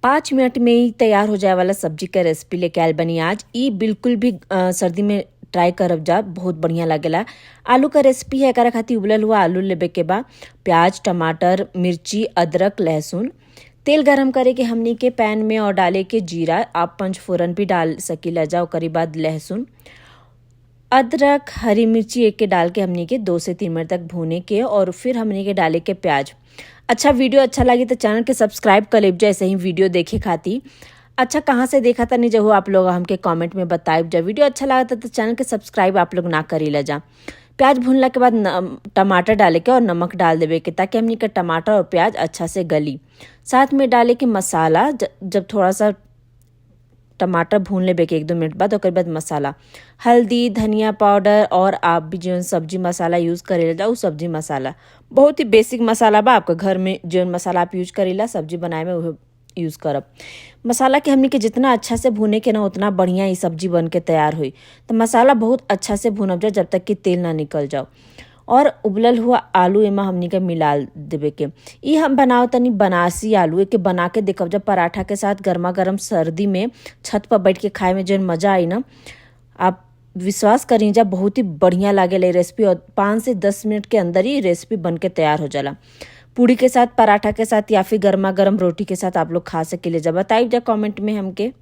5 minute में ही तैयार हो जाए वाला सब्जी का रेसिपी लेके आयल बनी आज। ई बिल्कुल भी सर्दी में ट्राई करब जा, बहुत बढ़िया लागेला। आलू का रेसिपी है, एकरा खातिर उबलल हुआ आलू लेबे के बा, प्याज, टमाटर, मिर्ची, अदरक, लहसुन। तेल गरम करे के हमनी के पैन में और डाले के जीरा, आप पंचफोरन भी डाल सकीला जा। ओकरी बाद लहसुन, अदरक, हरी मिर्ची एक के डाल के हमनी के 2 से 3 मिनट तक भूने के और फिर हमनी के डाले के प्याज। अच्छा, वीडियो अच्छा लगी तो चैनल के सब्सक्राइब कर लेब जा ऐसे ही वीडियो देखे खातिर। अच्छा, कहाँ से देखा था नहीं जहो आप लोग हमके कमेंट में बताइब जा। वीडियो अच्छा लगा था तो चैनल के सब्सक्राइब आप लोग ना करी जा। प्याज भूनला के बाद टमाटर डाले के और नमक डाल देवे के, ताकि हमनी के टमाटर और प्याज अच्छा से गली। साथ में डाले के मसाला, जब थोड़ा सा टमाटर भून लेबे के 1-2 मिनट बाद, ओकर बाद मसाला, हल्दी, धनिया पाउडर और आप भी जो सब्जी मसाला यूज़ करेला जाओ सब्जी मसाला। बहुत ही बेसिक मसाला बा, आपका घर में जो मसाला आप यूज करेला सब्जी बनाए में वह यूज़ करब। मसाला के हमनी के जितना अच्छा से भूने के ना उतना बढ़िया ये सब्जी बन के तैयार हुई। तो मसाला बहुत अच्छा से भूनब जा जब तक कि तेल ना निकल जाओ। और उबलल हुआ आलू एमा हमनी के मिला देवे के। ई हम बनाओ तनी बनारसी आलू, एके बना के देखब जब पराठा के साथ गर्मा गर्म सर्दी में छत पर बैठ के खाए में जो मजा आई ना, आप विश्वास करी जा, बहुत ही बढ़िया लागेला ये रेसिपी। और 5 से 10 मिनट के अंदर ही रेसिपी बन के तैयार हो जाला। पूड़ी के साथ, पराठा के साथ या फिर गर्मा गर्म रोटी के साथ आप लोग खा सकेले जा। बताइब जा कमेंट में हमके।